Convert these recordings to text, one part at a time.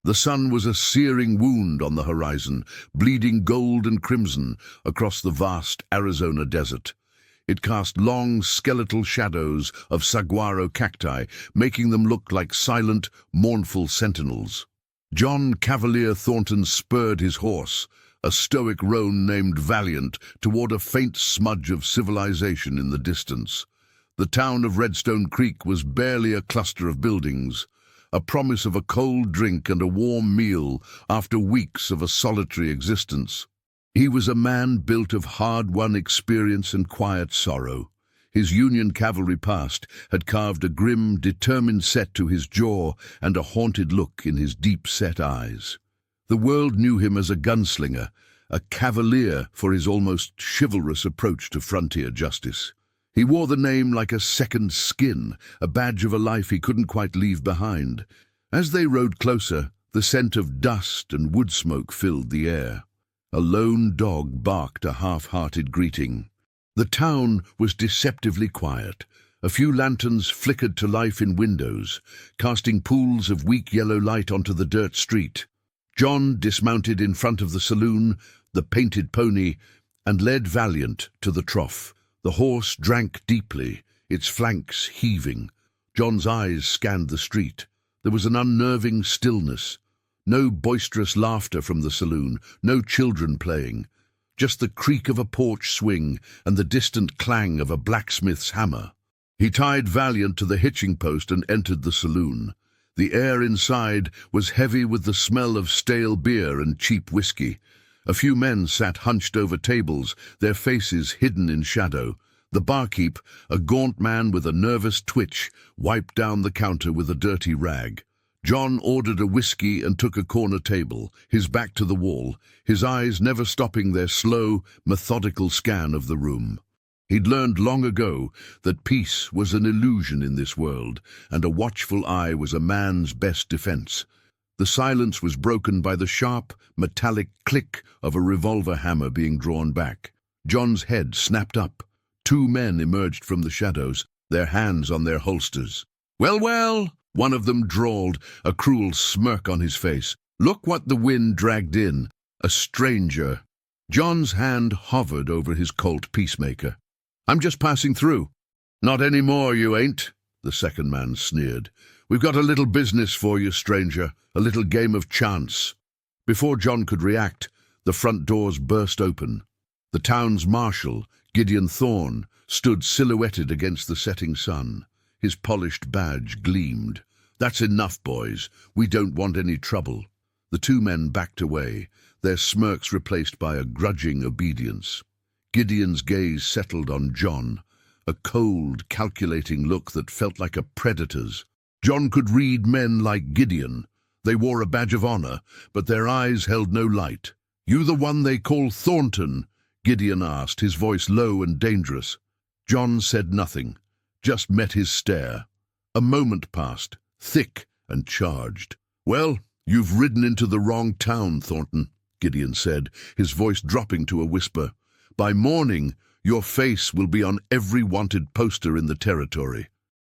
The sun was a searing wound on the horizon, bleeding gold and crimson across the vast Arizona desert. It cast long, skeletal shadows of saguaro cacti, making them look like silent, mournful sentinels. John Cavalier Thornton spurred his horse, a stoic roan named Valiant, toward a faint smudge of civilization in the distance. The town of Redstone Creek was barely a cluster of buildings, a promise of a cold drink and a warm meal after weeks of a solitary existence. He was a man built of hard-won experience and quiet sorrow. His Union cavalry past had carved a grim, determined set to his jaw and a haunted look in his deep-set eyes. The world knew him as a gunslinger, a cavalier for his almost chivalrous approach to frontier justice. He wore the name like a second skin, a badge of a life he couldn't quite leave behind. As they rode closer, the scent of dust and wood smoke filled the air. A lone dog barked a half-hearted greeting. The town was deceptively quiet. A few lanterns flickered to life in windows, casting pools of weak yellow light onto the dirt street. John dismounted in front of the saloon, the painted pony, and led Valiant to the trough. The horse drank deeply, its flanks heaving. John's eyes scanned the street. There was an unnerving stillness. No boisterous laughter from the saloon, no children playing. Just the creak of a porch swing and the distant clang of a blacksmith's hammer. He tied Valiant to the hitching post and entered the saloon. The air inside was heavy with the smell of stale beer and cheap whiskey. A few men sat hunched over tables, their faces hidden in shadow. The barkeep, a gaunt man with a nervous twitch, wiped down the counter with a dirty rag. John ordered a whiskey and took a corner table, his back to the wall, his eyes never stopping their slow, methodical scan of the room. He'd learned long ago that peace was an illusion in this world, and a watchful eye was a man's best defense. The silence was broken by the sharp, metallic click of a revolver hammer being drawn back. John's head snapped up. Two men emerged from the shadows, their hands on their holsters. "Well, well," one of them drawled, a cruel smirk on his face. "Look what the wind dragged in. A stranger." John's hand hovered over his Colt Peacemaker. "I'm just passing through." "Not any more, you ain't," the second man sneered. "We've got a little business for you, stranger, a little game of chance." Before John could react, the front doors burst open. The town's marshal, Gideon Thorne, stood silhouetted against the setting sun. His polished badge gleamed. "That's enough, boys. We don't want any trouble." The two men backed away, their smirks replaced by a grudging obedience. Gideon's gaze settled on John, a cold, calculating look that felt like a predator's. John could read men like Gideon. They wore a badge of honor, but their eyes held no light. "You the one they call Thornton?" Gideon asked, his voice low and dangerous. John said nothing, just met his stare. A moment passed, thick and charged. "Well, you've ridden into the wrong town, Thornton," Gideon said, his voice dropping to a whisper. "By morning, your face will be on every wanted poster in the territory."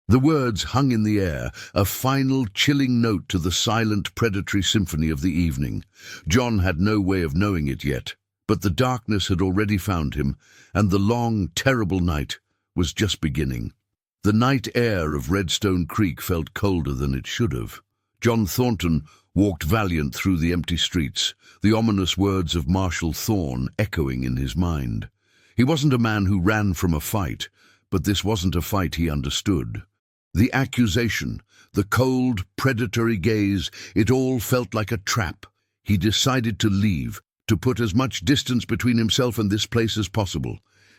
The words hung in the air, a final, chilling note to the silent, predatory symphony of the evening. John had no way of knowing it yet, but the darkness had already found him, and the long, terrible night was just beginning. The night air of Redstone Creek felt colder than it should have. John Thornton walked Valiant through the empty streets, the ominous words of Marshal Thorne echoing in his mind. He wasn't a man who ran from a fight, but this wasn't a fight he understood. The accusation, the cold, predatory gaze, it all felt like a trap. He decided to leave, to put as much distance between himself and this place as possible.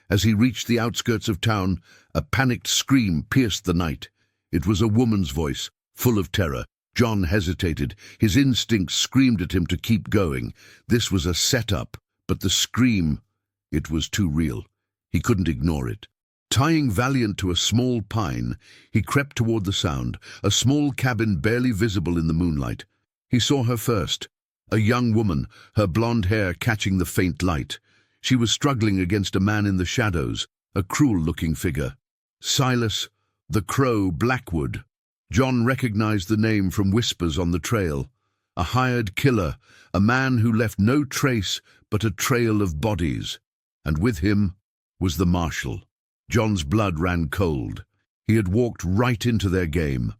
As he reached the outskirts of town, a panicked scream pierced the night. It was a woman's voice, full of terror. John hesitated. His instincts screamed at him to keep going. This was a setup, but the scream, it was too real. He couldn't ignore it. Tying Valiant to a small pine, he crept toward the sound, a small cabin barely visible in the moonlight. He saw her first, a young woman, her blonde hair catching the faint light. She was struggling against a man in the shadows, a cruel-looking figure. Silas, the Crow Blackwood. John recognized the name from whispers on the trail. A hired killer, a man who left no trace but a trail of bodies. And with him was the marshal. John's blood ran cold. He had walked right into their game.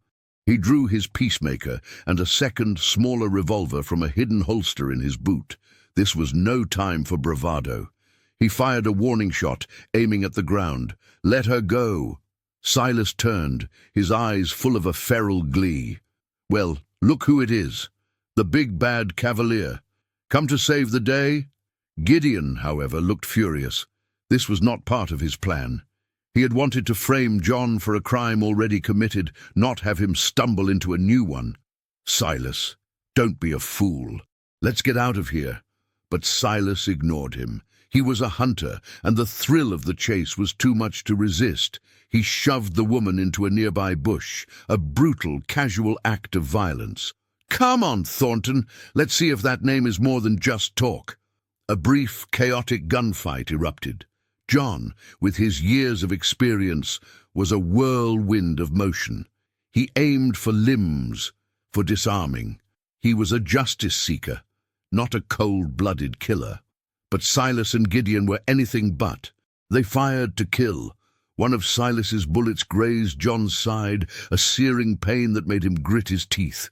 He drew his peacemaker and a second, smaller revolver from a hidden holster in his boot. This was no time for bravado. He fired a warning shot, aiming at the ground. "Let her go!" Silas turned, his eyes full of a feral glee. "Well, look who it is. The big bad cavalier. Come to save the day?" Gideon, however, looked furious. This was not part of his plan. He had wanted to frame John for a crime already committed, not have him stumble into a new one. "Silas, don't be a fool. Let's get out of here." But Silas ignored him. He was a hunter, and the thrill of the chase was too much to resist. He shoved the woman into a nearby bush, a brutal, casual act of violence. "Come on, Thornton, let's see if that name is more than just talk." A brief, chaotic gunfight erupted. John, with his years of experience, was a whirlwind of motion. He aimed for limbs, for disarming. He was a justice seeker, not a cold-blooded killer. But Silas and Gideon were anything but. They fired to kill. One of Silas's bullets grazed John's side, a searing pain that made him grit his teeth.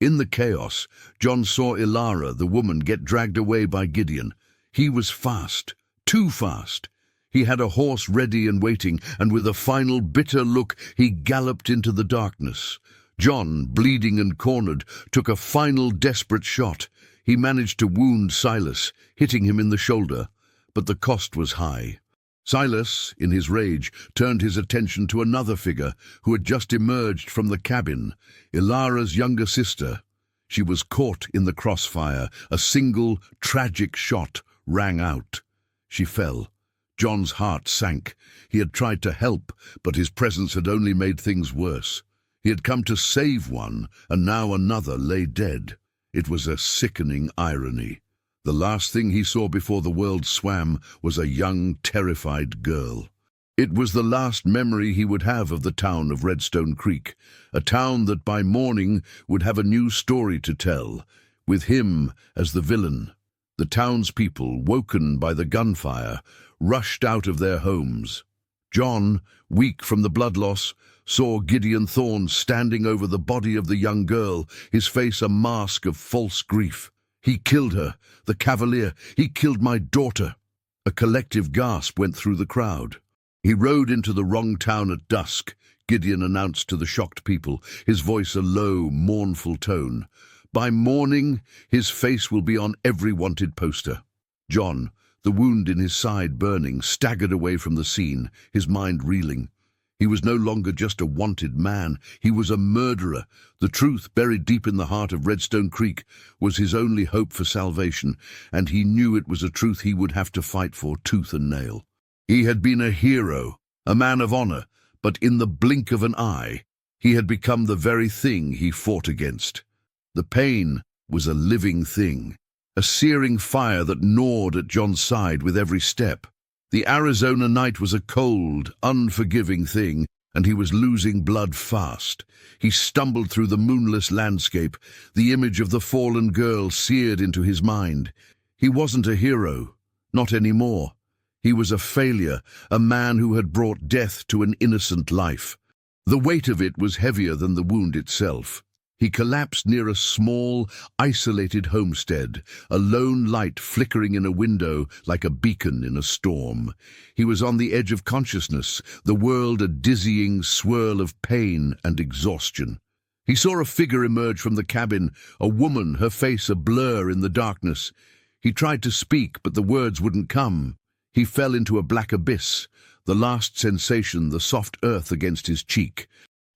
In the chaos, John saw Ilara, the woman, get dragged away by Gideon. He was fast, too fast. He had a horse ready and waiting, and with a final bitter look, he galloped into the darkness. John, bleeding and cornered, took a final desperate shot. He managed to wound Silas, hitting him in the shoulder, but the cost was high. Silas, in his rage, turned his attention to another figure who had just emerged from the cabin, Ilara's younger sister. She was caught in the crossfire. A single, tragic shot rang out. She fell. John's heart sank. He had tried to help, but his presence had only made things worse. He had come to save one, and now another lay dead. It was a sickening irony. The last thing he saw before the world swam was a young, terrified girl. It was the last memory he would have of the town of Redstone Creek, a town that by morning would have a new story to tell, with him as the villain. The townspeople, woken by the gunfire, rushed out of their homes. John, weak from the blood loss, saw Gideon Thorne standing over the body of the young girl, his face a mask of false grief. "He killed her, the cavalier. He killed my daughter." A collective gasp went through the crowd. "He rode into the wrong town at dusk," Gideon announced to the shocked people, his voice a low, mournful tone. "By morning, his face will be on every wanted poster." John, the wound in his side burning, staggered away from the scene, his mind reeling. He was no longer just a wanted man. He was a murderer. The truth, buried deep in the heart of Redstone Creek, was his only hope for salvation, and he knew it was a truth he would have to fight for tooth and nail. He had been a hero, a man of honor, but in the blink of an eye, he had become the very thing he fought against. The pain was a living thing, a searing fire that gnawed at John's side with every step. The Arizona night was a cold, unforgiving thing, and he was losing blood fast. He stumbled through the moonless landscape, the image of the fallen girl seared into his mind. He wasn't a hero, not anymore. He was a failure, a man who had brought death to an innocent life. The weight of it was heavier than the wound itself. He collapsed near a small, isolated homestead, a lone light flickering in a window like a beacon in a storm. He was on the edge of consciousness, the world a dizzying swirl of pain and exhaustion. He saw a figure emerge from the cabin, a woman, her face a blur in the darkness. He tried to speak, but the words wouldn't come. He fell into a black abyss, the last sensation the soft earth against his cheek.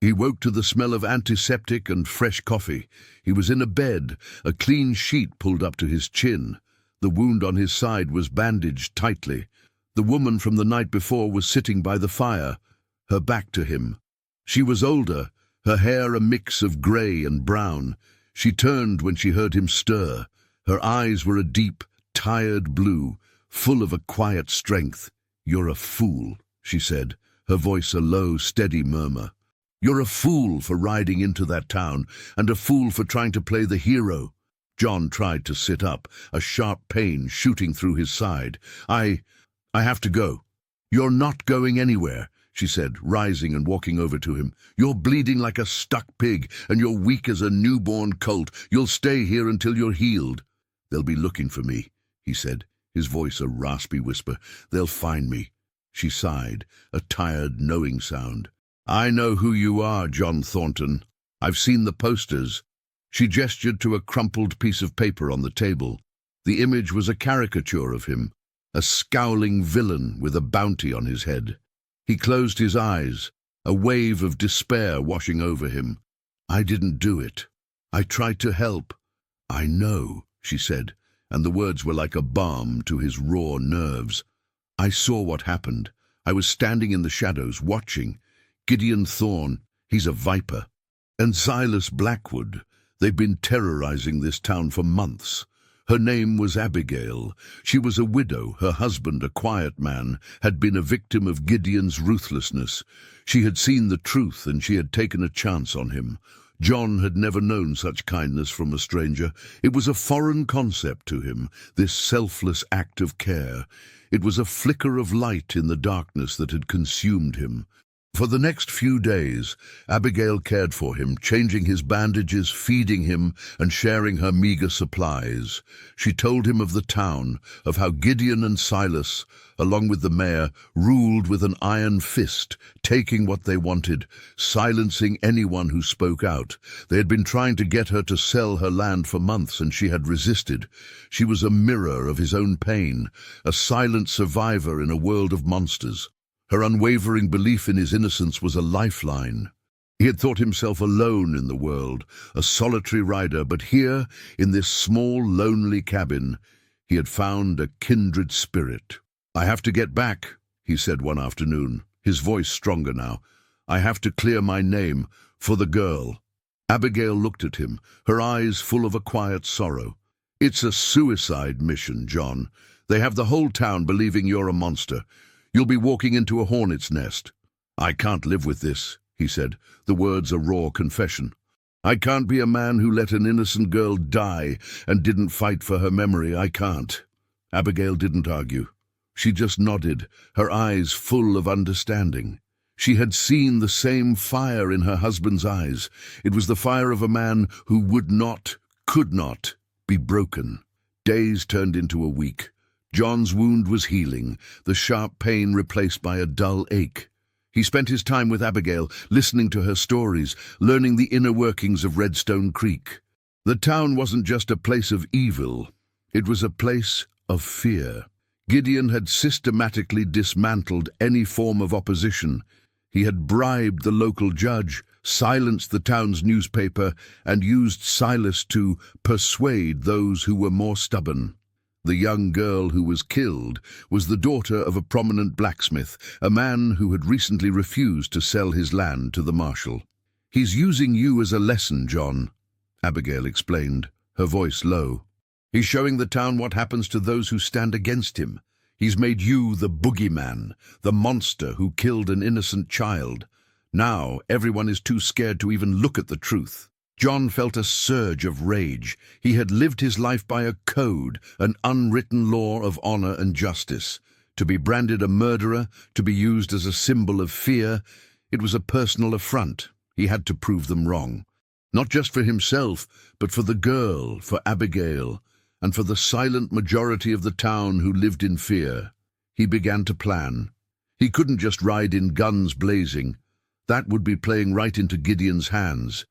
He woke to the smell of antiseptic and fresh coffee. He was in a bed, a clean sheet pulled up to his chin. The wound on his side was bandaged tightly. The woman from the night before was sitting by the fire, her back to him. She was older, her hair a mix of grey and brown. She turned when she heard him stir. Her eyes were a deep, tired blue, full of a quiet strength. "You're a fool," she said, her voice a low, steady murmur. "You're a fool for riding into that town, and a fool for trying to play the hero." John tried to sit up, a sharp pain shooting through his side. I have to go." "You're not going anywhere," she said, rising and walking over to him. "You're bleeding like a stuck pig, and you're weak as a newborn colt. You'll stay here until you're healed." "They'll be looking for me," he said, his voice a raspy whisper. "They'll find me." She sighed, a tired, knowing sound. "I know who you are, John Thornton. I've seen the posters." She gestured to a crumpled piece of paper on the table. The image was a caricature of him, a scowling villain with a bounty on his head. He closed his eyes, a wave of despair washing over him. "I didn't do it. I tried to help." "I know," she said, and the words were like a balm to his raw nerves. "I saw what happened. I was standing in the shadows, watching. Gideon Thorne, he's a viper. And Silas Blackwood. They've been terrorizing this town for months. Her name was Abigail. She was a widow. Her husband, a quiet man, had been a victim of Gideon's ruthlessness. She had seen the truth, and she had taken a chance on him. John had never known such kindness from a stranger. It was a foreign concept to him, this selfless act of care. It was a flicker of light in the darkness that had consumed him. For the next few days, Abigail cared for him, changing his bandages, feeding him, and sharing her meager supplies. She told him of the town, of how Gideon and Silas, along with the mayor, ruled with an iron fist, taking what they wanted, silencing anyone who spoke out. They had been trying to get her to sell her land for months, and she had resisted. She was a mirror of his own pain, a silent survivor in a world of monsters. Her unwavering belief in his innocence was a lifeline. He had thought himself alone in the world, a solitary rider, but here, in this small, lonely cabin, he had found a kindred spirit. "I have to get back," he said one afternoon, his voice stronger now. "I have to clear my name for the girl." Abigail looked at him, her eyes full of a quiet sorrow. "It's a suicide mission, John. They have the whole town believing you're a monster. You'll be walking into a hornet's nest." "I can't live with this," he said, the words a raw confession. "I can't be a man who let an innocent girl die and didn't fight for her memory. I can't." Abigail didn't argue. She just nodded, her eyes full of understanding. She had seen the same fire in her husband's eyes. It was the fire of a man who would not, could not, be broken. Days turned into a week. John's wound was healing, the sharp pain replaced by a dull ache. He spent his time with Abigail, listening to her stories, learning the inner workings of Redstone Creek. The town wasn't just a place of evil, it was a place of fear. Gideon had systematically dismantled any form of opposition. He had bribed the local judge, silenced the town's newspaper, and used Silas to persuade those who were more stubborn. The young girl who was killed was the daughter of a prominent blacksmith, a man who had recently refused to sell his land to the marshal. "He's using you as a lesson, John," Abigail explained, her voice low. "He's showing the town what happens to those who stand against him. He's made you the boogeyman, the monster who killed an innocent child. Now everyone is too scared to even look at the truth." John felt a surge of rage. He had lived his life by a code, an unwritten law of honor and justice. To be branded a murderer, to be used as a symbol of fear, it was a personal affront. He had to prove them wrong. Not just for himself, but for the girl, for Abigail, and for the silent majority of the town who lived in fear. He began to plan. He couldn't just ride in guns blazing. That would be playing right into Gideon's hands.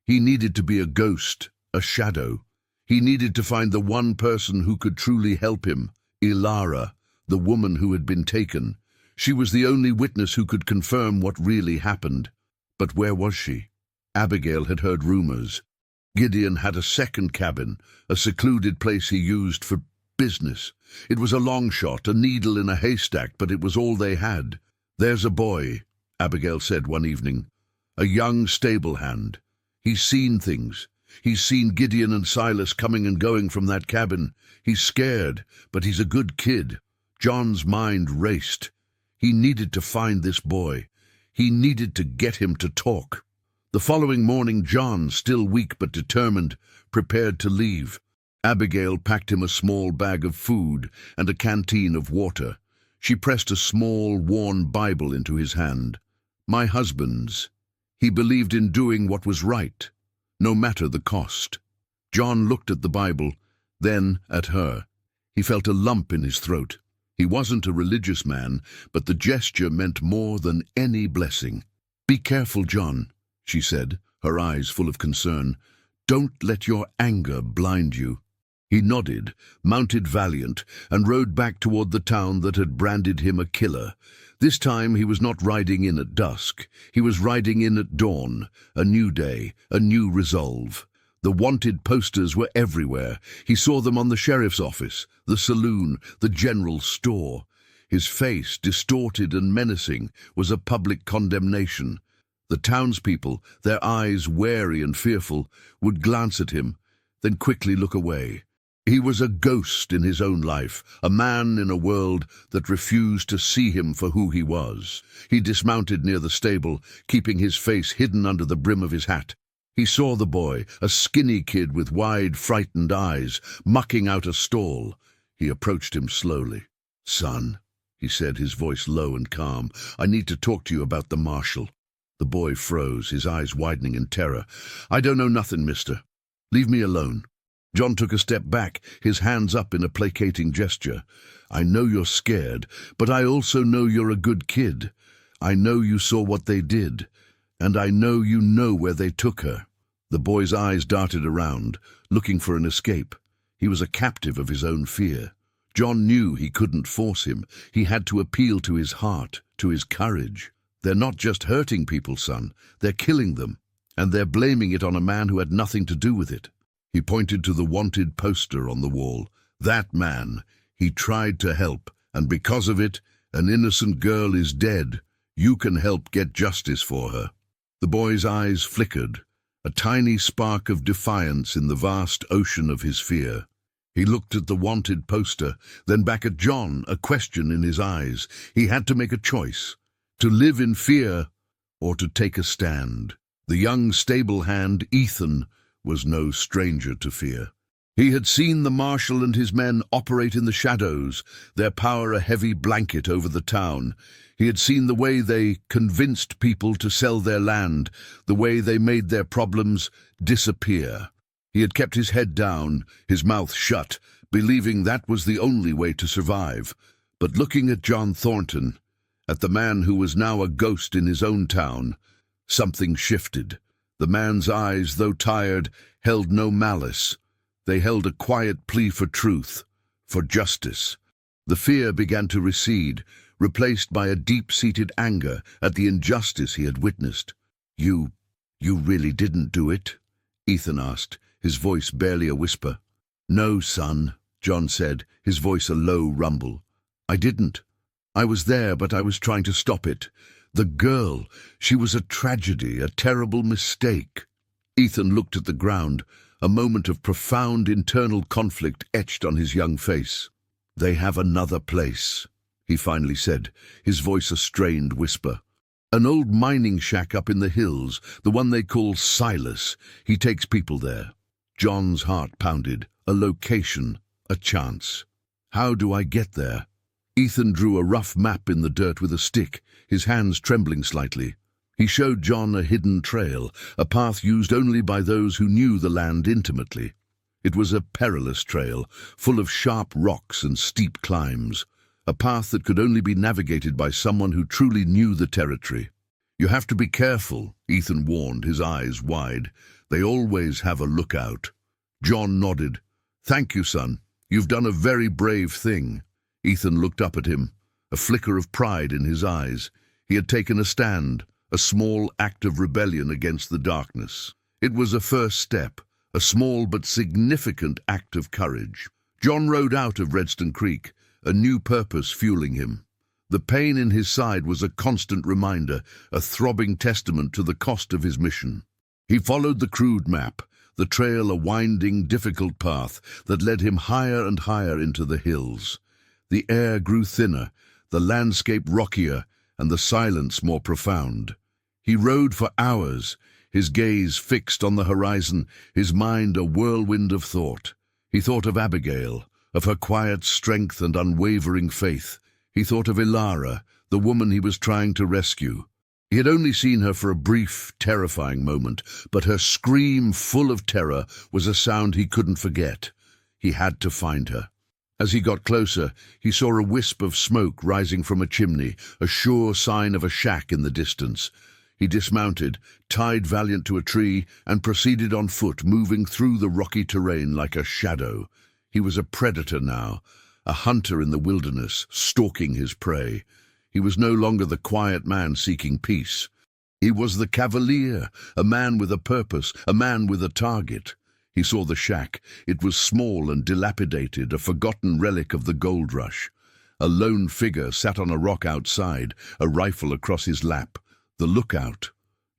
He needed to be a ghost, a shadow. He needed to find the one person who could truly help him, Ilara, the woman who had been taken. She was the only witness who could confirm what really happened. But where was she? Abigail had heard rumors. Gideon had a second cabin, a secluded place he used for business. It was a long shot, a needle in a haystack, but it was all they had. "There's a boy," Abigail said one evening, "a young stable hand. He's seen things. He's seen Gideon and Silas coming and going from that cabin. He's scared, but he's a good kid." John's mind raced. He needed to find this boy. He needed to get him to talk. The following morning, John, still weak but determined, prepared to leave. Abigail packed him a small bag of food and a canteen of water. She pressed a small, worn Bible into his hand. My husband's. He believed in doing what was right, no matter the cost. John looked at the Bible, then at her. He felt a lump in his throat. He wasn't a religious man, but the gesture meant more than any blessing. "Be careful, John," she said, her eyes full of concern. "Don't let your anger blind you." He nodded, mounted Valiant, and rode back toward the town that had branded him a killer. This time he was not riding in at dusk. He was riding in at dawn. A new day, a new resolve. The wanted posters were everywhere. He saw them on the sheriff's office, the saloon, the general store. His face, distorted and menacing, was a public condemnation. The townspeople, their eyes wary and fearful, would glance at him, then quickly look away. He was a ghost in his own life, a man in a world that refused to see him for who he was. He dismounted near the stable, keeping his face hidden under the brim of his hat. He saw the boy, a skinny kid with wide, frightened eyes, mucking out a stall. He approached him slowly. "Son," he said, his voice low and calm, "I need to talk to you about the marshal." The boy froze, his eyes widening in terror. "I don't know nothing, mister. Leave me alone." John took a step back, his hands up in a placating gesture. "I know you're scared, but I also know you're a good kid. I know you saw what they did, and I know you know where they took her." The boy's eyes darted around, looking for an escape. He was a captive of his own fear. John knew he couldn't force him. He had to appeal to his heart, to his courage. "They're not just hurting people, son. They're killing them, and they're blaming it on a man who had nothing to do with it." He pointed to the wanted poster on the wall. "That man, he tried to help, and because of it, an innocent girl is dead. You can help get justice for her." The boy's eyes flickered, a tiny spark of defiance in the vast ocean of his fear. He looked at the wanted poster, then back at John, a question in his eyes. He had to make a choice, to live in fear or to take a stand. The young stable hand, Ethan, was no stranger to fear. He had seen the marshal and his men operate in the shadows, their power a heavy blanket over the town. He had seen the way they convinced people to sell their land, the way they made their problems disappear. He had kept his head down, his mouth shut, believing that was the only way to survive. But looking at John Thornton, at the man who was now a ghost in his own town, something shifted. The man's eyes, though tired, held no malice. They held a quiet plea for truth, for justice. The fear began to recede, replaced by a deep-seated anger at the injustice he had witnessed. You really didn't do it?" Ethan asked, his voice barely a whisper. "No, son," John said, his voice a low rumble. "I didn't. I was there, but I was trying to stop it. The girl, she was a tragedy, a terrible mistake." Ethan looked at the ground, a moment of profound internal conflict etched on his young face. "They have another place," he finally said, his voice a strained whisper. "An old mining shack up in the hills, the one they call Silas. He takes people there." John's heart pounded. A location, a chance. "How do I get there?" Ethan drew a rough map in the dirt with a stick, his hands trembling slightly. He showed John a hidden trail, a path used only by those who knew the land intimately. It was a perilous trail, full of sharp rocks and steep climbs, a path that could only be navigated by someone who truly knew the territory. "You have to be careful," Ethan warned, his eyes wide. "They always have a lookout." John nodded. "Thank you, son. You've done a very brave thing." Ethan looked up at him, a flicker of pride in his eyes. He had taken a stand, a small act of rebellion against the darkness. It was a first step, a small but significant act of courage. John rode out of Redstone Creek, a new purpose fueling him. The pain in his side was a constant reminder, a throbbing testament to the cost of his mission. He followed the crude map, the trail a winding, difficult path that led him higher and higher into the hills. The air grew thinner, the landscape rockier, and the silence more profound. He rode for hours, his gaze fixed on the horizon, his mind a whirlwind of thought. He thought of Abigail, of her quiet strength and unwavering faith. He thought of Ilara, the woman he was trying to rescue. He had only seen her for a brief, terrifying moment, but her scream full of terror was a sound he couldn't forget. He had to find her. As he got closer, he saw a wisp of smoke rising from a chimney, a sure sign of a shack in the distance. He dismounted, tied Valiant to a tree, and proceeded on foot, moving through the rocky terrain like a shadow. He was a predator now, a hunter in the wilderness, stalking his prey. He was no longer the quiet man seeking peace. He was the cavalier, a man with a purpose, a man with a target. He saw the shack. It was small and dilapidated, a forgotten relic of the gold rush. A lone figure sat on a rock outside, a rifle across his lap. The lookout.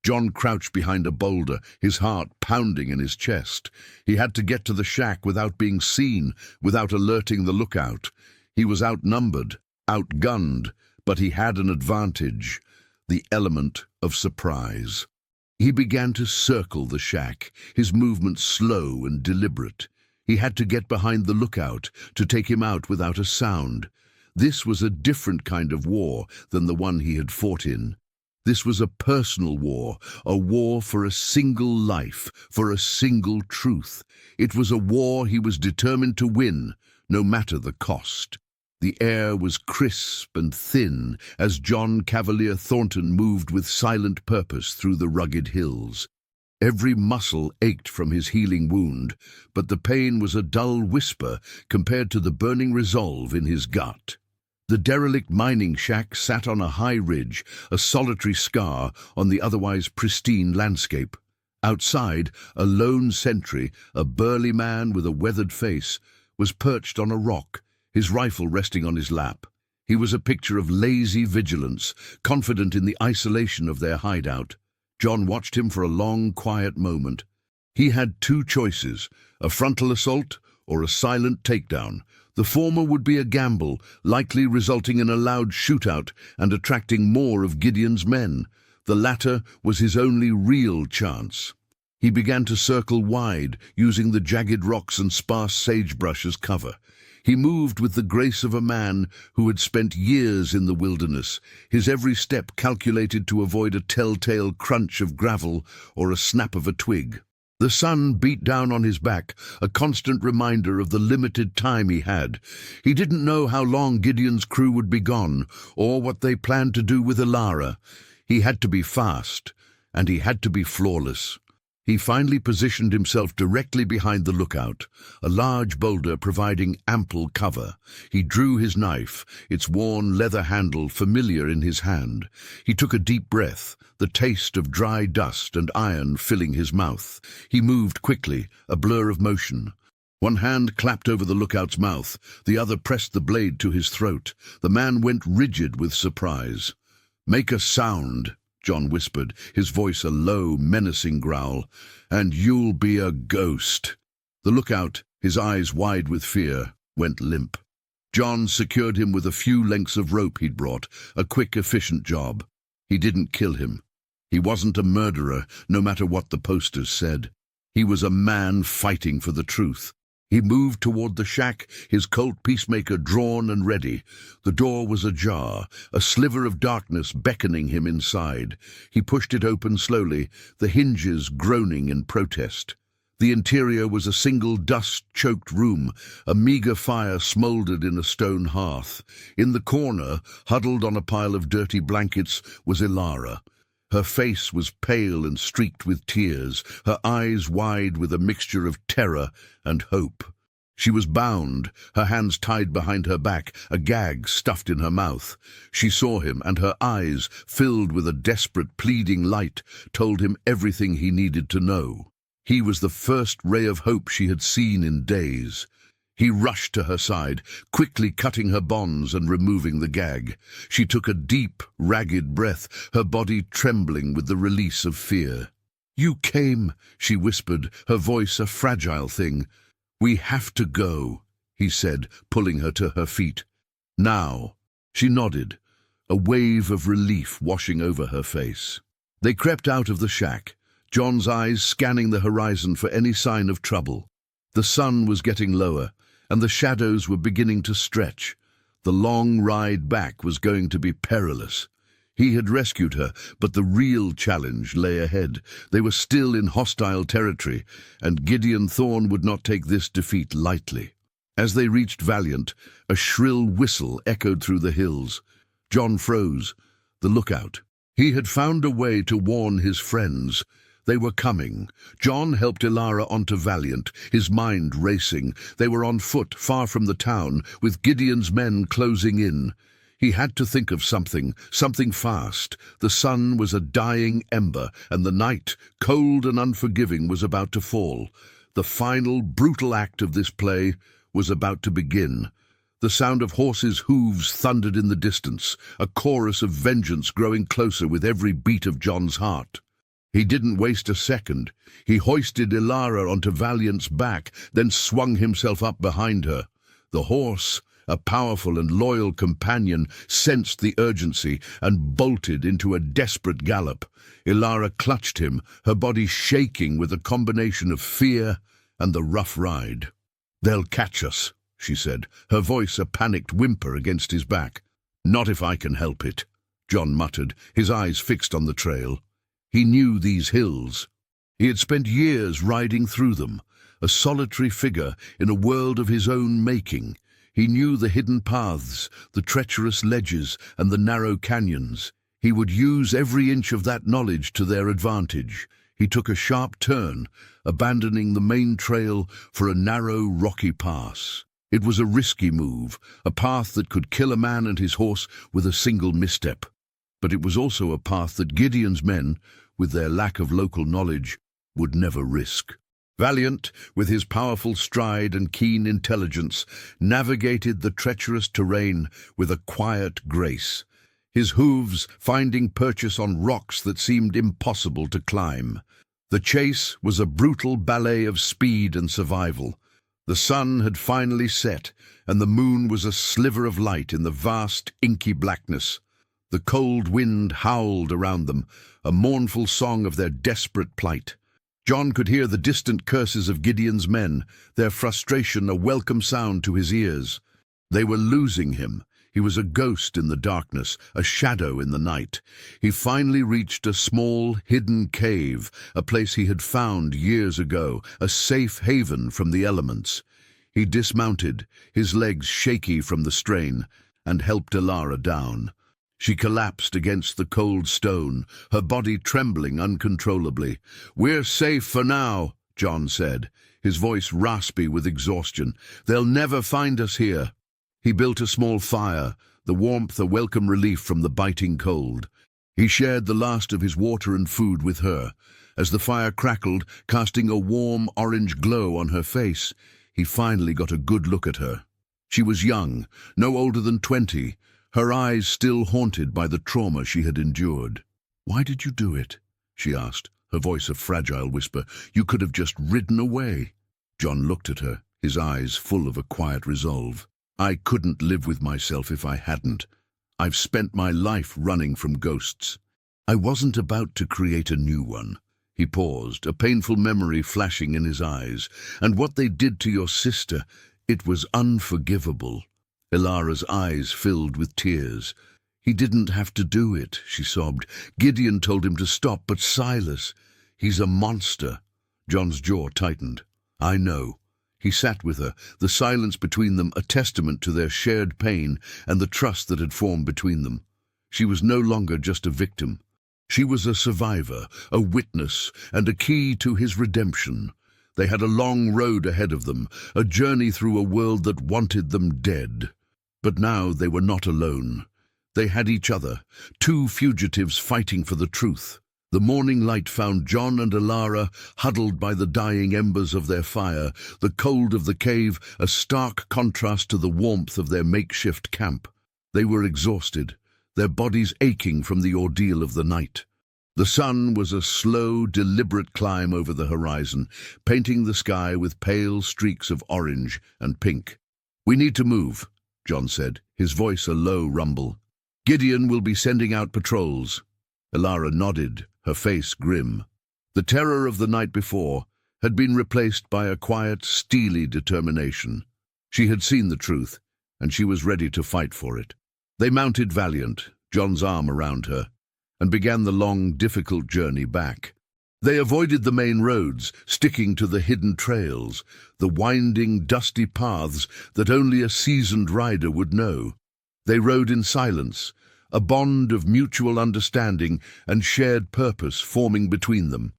John crouched behind a boulder, his heart pounding in his chest. He had to get to the shack without being seen, without alerting the lookout. He was outnumbered, outgunned, but he had an advantage, the element of surprise. He began to circle the shack, his movements slow and deliberate. He had to get behind the lookout, to take him out without a sound. This was a different kind of war than the one he had fought in. This was a personal war, a war for a single life, for a single truth. It was a war he was determined to win, no matter the cost. The air was crisp and thin as John Cavalier Thornton moved with silent purpose through the rugged hills. Every muscle ached from his healing wound, but the pain was a dull whisper compared to the burning resolve in his gut. The derelict mining shack sat on a high ridge, a solitary scar on the otherwise pristine landscape. Outside, a lone sentry, a burly man with a weathered face, was perched on a rock, his rifle resting on his lap. He was a picture of lazy vigilance, confident in the isolation of their hideout. John watched him for a long, quiet moment. He had two choices, a frontal assault or a silent takedown. The former would be a gamble, likely resulting in a loud shootout and attracting more of Gideon's men. The latter was his only real chance. He began to circle wide, using the jagged rocks and sparse sagebrush as cover. He moved with the grace of a man who had spent years in the wilderness, his every step calculated to avoid a telltale crunch of gravel or a snap of a twig. The sun beat down on his back, a constant reminder of the limited time he had. He didn't know how long Gideon's crew would be gone, or what they planned to do with Ilara. He had to be fast, and he had to be flawless. He finally positioned himself directly behind the lookout, a large boulder providing ample cover. He drew his knife, its worn leather handle familiar in his hand. He took a deep breath, the taste of dry dust and iron filling his mouth. He moved quickly, a blur of motion. One hand clapped over the lookout's mouth, the other pressed the blade to his throat. The man went rigid with surprise. "Make a sound," John whispered, his voice a low, menacing growl, "and you'll be a ghost." The lookout, his eyes wide with fear, went limp. John secured him with a few lengths of rope he'd brought, a quick, efficient job. He didn't kill him. He wasn't a murderer, no matter what the posters said. He was a man fighting for the truth. He moved toward the shack, his Colt Peacemaker drawn and ready. The door was ajar, a sliver of darkness beckoning him inside. He pushed it open slowly, the hinges groaning in protest. The interior was a single dust-choked room. A meager fire smoldered in a stone hearth. In the corner, huddled on a pile of dirty blankets, was Ilara. Her face was pale and streaked with tears, her eyes wide with a mixture of terror and hope. She was bound, her hands tied behind her back, a gag stuffed in her mouth. She saw him, and her eyes, filled with a desperate, pleading light, told him everything he needed to know. He was the first ray of hope she had seen in days. He rushed to her side, quickly cutting her bonds and removing the gag. She took a deep, ragged breath, her body trembling with the release of fear. "You came," she whispered, her voice a fragile thing. "We have to go," he said, pulling her to her feet. "Now." She nodded, a wave of relief washing over her face. They crept out of the shack, John's eyes scanning the horizon for any sign of trouble. The sun was getting lower, and the shadows were beginning to stretch. The long ride back was going to be perilous. He had rescued her, but the real challenge lay ahead. They were still in hostile territory, and Gideon Thorne would not take this defeat lightly. As they reached Valiant, a shrill whistle echoed through the hills. John froze. The lookout. He had found a way to warn his friends. They were coming. John helped Ilara onto Valiant, his mind racing. They were on foot, far from the town, with Gideon's men closing in. He had to think of something fast. The sun was a dying ember, and the night, cold and unforgiving, was about to fall. The final, brutal act of this play was about to begin. The sound of horses' hooves thundered in the distance, a chorus of vengeance growing closer with every beat of John's heart. He didn't waste a second. He hoisted Ilara onto Valiant's back, then swung himself up behind her. The horse, a powerful and loyal companion, sensed the urgency and bolted into a desperate gallop. Ilara clutched him, her body shaking with a combination of fear and the rough ride. "They'll catch us," she said, her voice a panicked whimper against his back. "Not if I can help it," John muttered, his eyes fixed on the trail. He knew these hills. He had spent years riding through them, a solitary figure in a world of his own making. He knew the hidden paths, the treacherous ledges, and the narrow canyons. He would use every inch of that knowledge to their advantage. He took a sharp turn, abandoning the main trail for a narrow, rocky pass. It was a risky move, a path that could kill a man and his horse with a single misstep. But it was also a path that Gideon's men, with their lack of local knowledge, would never risk. Valiant, with his powerful stride and keen intelligence, navigated the treacherous terrain with a quiet grace, his hooves finding purchase on rocks that seemed impossible to climb. The chase was a brutal ballet of speed and survival. The sun had finally set, and the moon was a sliver of light in the vast, inky blackness. The cold wind howled around them, a mournful song of their desperate plight. John could hear the distant curses of Gideon's men, their frustration a welcome sound to his ears. They were losing him. He was a ghost in the darkness, a shadow in the night. He finally reached a small, hidden cave, a place he had found years ago, a safe haven from the elements. He dismounted, his legs shaky from the strain, and helped Ilara down. She collapsed against the cold stone, her body trembling uncontrollably. "We're safe for now," John said, his voice raspy with exhaustion. "They'll never find us here." He built a small fire, the warmth a welcome relief from the biting cold. He shared the last of his water and food with her. As the fire crackled, casting a warm orange glow on her face, he finally got a good look at her. She was young, no older than 20, her eyes still haunted by the trauma she had endured. "Why did you do it?" she asked, her voice a fragile whisper. "You could have just ridden away." John looked at her, his eyes full of a quiet resolve. "I couldn't live with myself if I hadn't. I've spent my life running from ghosts. I wasn't about to create a new one." He paused, a painful memory flashing in his eyes. "And what they did to your sister, it was unforgivable." Ilara's eyes filled with tears. "He didn't have to do it," she sobbed. "Gideon told him to stop, but Silas, he's a monster." John's jaw tightened. "I know." He sat with her, the silence between them a testament to their shared pain and the trust that had formed between them. She was no longer just a victim. She was a survivor, a witness, and a key to his redemption. They had a long road ahead of them, a journey through a world that wanted them dead. But now they were not alone. They had each other, two fugitives fighting for the truth. The morning light found John and Ilara huddled by the dying embers of their fire, the cold of the cave a stark contrast to the warmth of their makeshift camp. They were exhausted, their bodies aching from the ordeal of the night. The sun was a slow, deliberate climb over the horizon, painting the sky with pale streaks of orange and pink. "We need to move," John said, his voice a low rumble. "Gideon will be sending out patrols." Ilara nodded, her face grim. The terror of the night before had been replaced by a quiet, steely determination. She had seen the truth, and she was ready to fight for it. They mounted Valiant, John's arm around her, and began the long, difficult journey back. They avoided the main roads, sticking to the hidden trails, the winding, dusty paths that only a seasoned rider would know. They rode in silence, a bond of mutual understanding and shared purpose forming between them.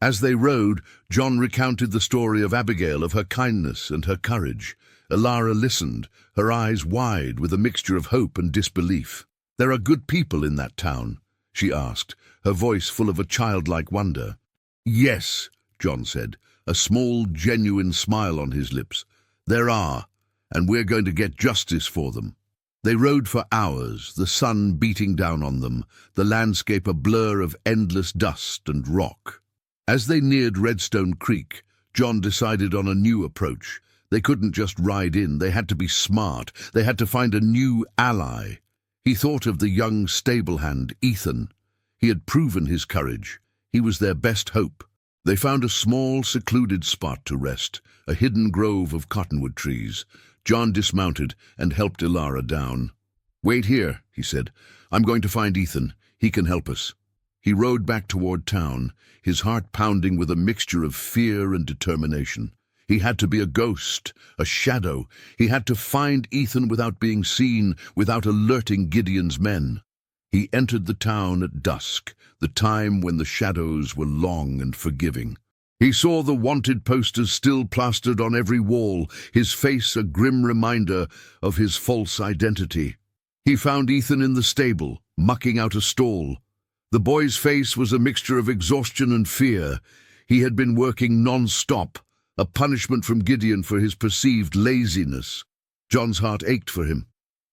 As they rode, John recounted the story of Abigail, of her kindness and her courage. Ilara listened, her eyes wide with a mixture of hope and disbelief. "There are good people in that town?" she asked, her voice full of a childlike wonder. "Yes," John said, a small, genuine smile on his lips. "There are, and we're going to get justice for them." They rode for hours, the sun beating down on them, the landscape a blur of endless dust and rock. As they neared Redstone Creek, John decided on a new approach. They couldn't just ride in, they had to be smart, they had to find a new ally. He thought of the young stablehand, Ethan. He had proven his courage. He was their best hope. They found a small, secluded spot to rest, a hidden grove of cottonwood trees. John dismounted and helped Ilara down. "Wait here," he said. "I'm going to find Ethan. He can help us." He rode back toward town, his heart pounding with a mixture of fear and determination. He had to be a ghost, a shadow. He had to find Ethan without being seen, without alerting Gideon's men. He entered the town at dusk, the time when the shadows were long and forgiving. He saw the wanted posters still plastered on every wall, his face a grim reminder of his false identity. He found Ethan in the stable, mucking out a stall. The boy's face was a mixture of exhaustion and fear. He had been working non-stop, a punishment from Gideon for his perceived laziness. John's heart ached for him.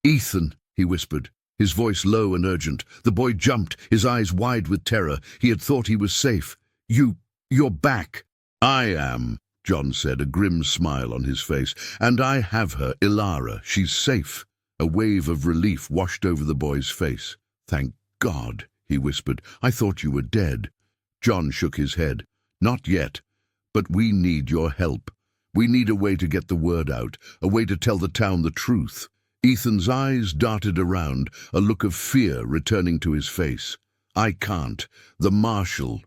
"Ethan," he whispered, his voice low and urgent. The boy jumped, his eyes wide with terror. He had thought he was safe. You're back." "I am," John said, a grim smile on his face. "And I have her, Ilara. She's safe." A wave of relief washed over the boy's face. "Thank God," he whispered. "I thought you were dead." John shook his head. "Not yet. But we need your help. We need a way to get the word out, a way to tell the town the truth." Ethan's eyes darted around, a look of fear returning to his face. "I can't. The marshal.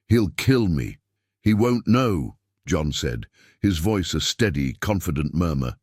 He'll kill me." "He won't know," John said, his voice a steady, confident murmur.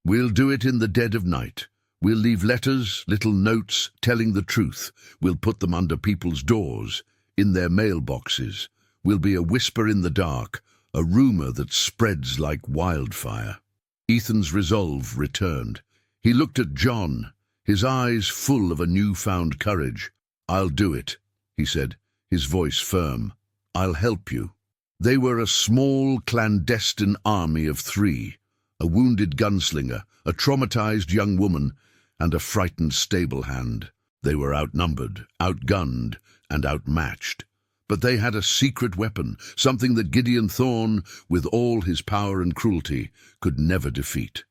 "We'll do it in the dead of night. We'll leave letters, little notes, telling the truth. We'll put them under people's doors, in their mailboxes. We'll be a whisper in the dark, a rumor that spreads like wildfire." Ethan's resolve returned. He looked at John, his eyes full of a newfound courage. "I'll do it," he said, his voice firm. "I'll help you." They were a small, clandestine army of 3, a wounded gunslinger, a traumatized young woman, and a frightened stable hand. They were outnumbered, outgunned, and outmatched. But they had a secret weapon, something that Gideon Thorne, with all his power and cruelty, could never defeat.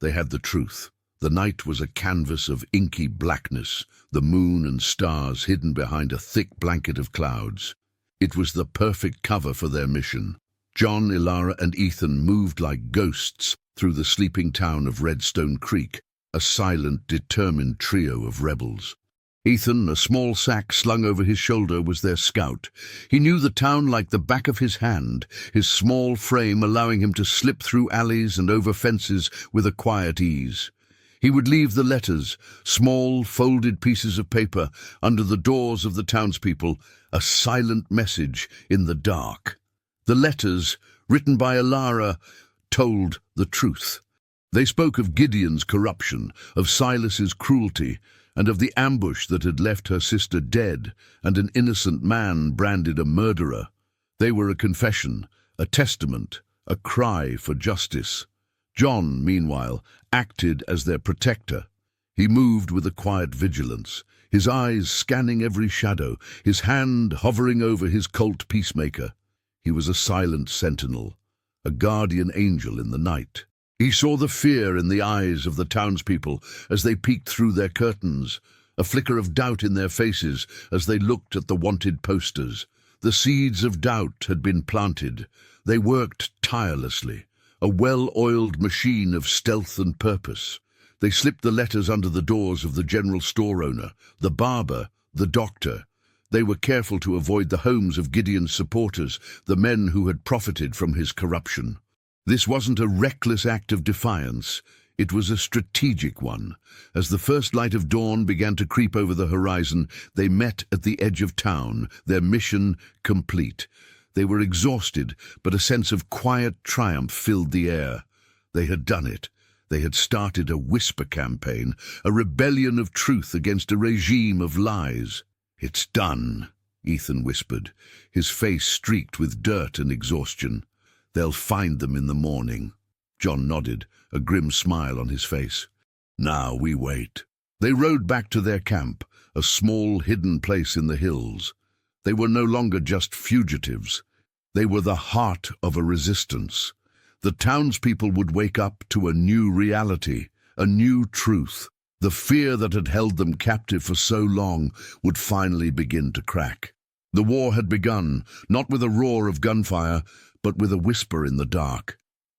They had the truth. The night was a canvas of inky blackness, the moon and stars hidden behind a thick blanket of clouds. It was the perfect cover for their mission. John, Ilara, and Ethan moved like ghosts through the sleeping town of Redstone Creek, a silent, determined trio of rebels. Ethan, a small sack slung over his shoulder, was their scout. He knew the town like the back of his hand, his small frame allowing him to slip through alleys and over fences with a quiet ease. He would leave the letters, small, folded pieces of paper, under the doors of the townspeople, a silent message in the dark. The letters, written by Ilara, told the truth. They spoke of Gideon's corruption, of Silas's cruelty, and of the ambush that had left her sister dead and an innocent man branded a murderer. They were a confession, a testament, a cry for justice. John, meanwhile, acted as their protector. He moved with a quiet vigilance, his eyes scanning every shadow, his hand hovering over his Colt peacemaker. He was a silent sentinel, a guardian angel in the night. He saw the fear in the eyes of the townspeople as they peeked through their curtains, a flicker of doubt in their faces as they looked at the wanted posters. The seeds of doubt had been planted. They worked tirelessly, a well-oiled machine of stealth and purpose. They slipped the letters under the doors of the general store owner, the barber, the doctor. They were careful to avoid the homes of Gideon's supporters, the men who had profited from his corruption. This wasn't a reckless act of defiance. It was a strategic one. As the first light of dawn began to creep over the horizon, they met at the edge of town, their mission complete. They were exhausted, but a sense of quiet triumph filled the air. They had done it. They had started a whisper campaign, a rebellion of truth against a regime of lies. "It's done," Ethan whispered, his face streaked with dirt and exhaustion. "They'll find them in the morning." John nodded, a grim smile on his face. "Now we wait." They rode back to their camp, a small hidden place in the hills. They were no longer just fugitives. They were the heart of a resistance. The townspeople would wake up to a new reality, a new truth. The fear that had held them captive for so long would finally begin to crack. The war had begun, not with a roar of gunfire, but with a whisper in the dark.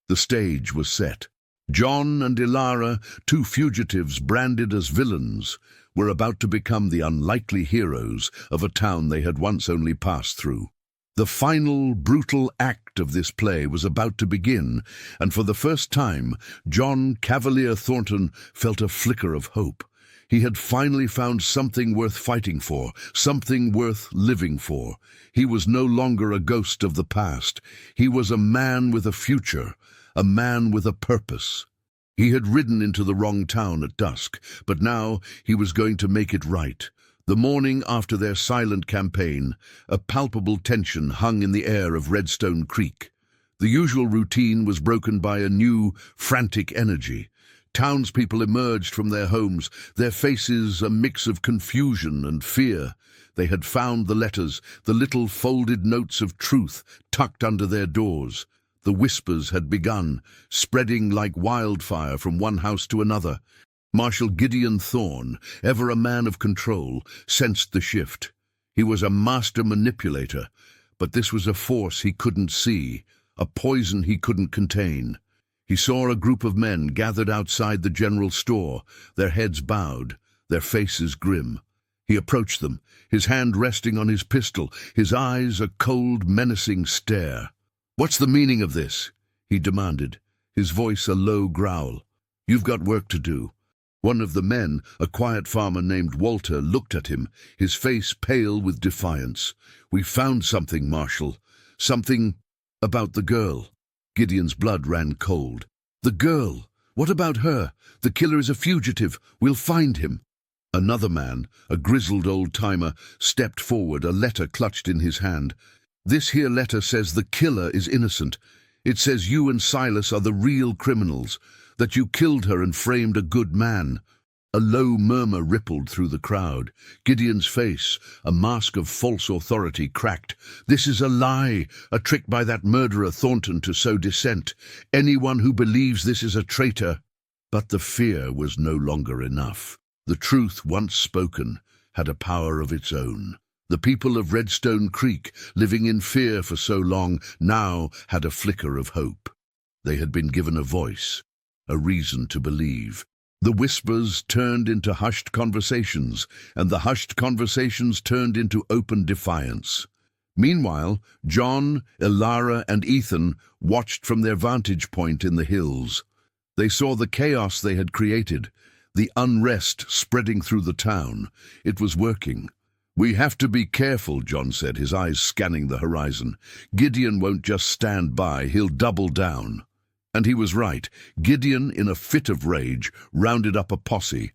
The stage was set. John and Ilara, two fugitives branded as villains, were about to become the unlikely heroes of a town they had once only passed through. The final, brutal act of this play was about to begin, and for the first time, John Cavalier Thornton felt a flicker of hope. He had finally found something worth fighting for, something worth living for. He was no longer a ghost of the past. He was a man with a future, a man with a purpose. He had ridden into the wrong town at dusk, but now he was going to make it right. The morning after their silent campaign, a palpable tension hung in the air of Redstone Creek. The usual routine was broken by a new, frantic energy. Townspeople emerged from their homes, their faces a mix of confusion and fear. They had found the letters, the little folded notes of truth tucked under their doors. The whispers had begun, spreading like wildfire from one house to another. Marshal Gideon Thorne, ever a man of control, sensed the shift. He was a master manipulator, but this was a force he couldn't see, a poison he couldn't contain. He saw a group of men gathered outside the general store, their heads bowed, their faces grim. He approached them, his hand resting on his pistol, his eyes a cold, menacing stare. "What's the meaning of this?" he demanded, his voice a low growl. "You've got work to do." One of the men, a quiet farmer named Walter, looked at him, his face pale with defiance. "We found something, Marshal. Something about the girl." Gideon's blood ran cold. "The girl? What about her? The killer is a fugitive. We'll find him." Another man, a grizzled old-timer, stepped forward, a letter clutched in his hand. "This here letter says the killer is innocent. It says you and Silas are the real criminals, that you killed her and framed a good man." A low murmur rippled through the crowd. Gideon's face, a mask of false authority, cracked. "This is a lie, a trick by that murderer Thornton to sow dissent. Anyone who believes this is a traitor." But the fear was no longer enough. The truth, once spoken, had a power of its own. The people of Redstone Creek, living in fear for so long, now had a flicker of hope. They had been given a voice, a reason to believe. The whispers turned into hushed conversations, and the hushed conversations turned into open defiance. Meanwhile, John, Ilara, and Ethan watched from their vantage point in the hills. They saw the chaos they had created, the unrest spreading through the town. It was working. "We have to be careful," John said, his eyes scanning the horizon. "Gideon won't just stand by, he'll double down." And he was right. Gideon, in a fit of rage, rounded up a posse.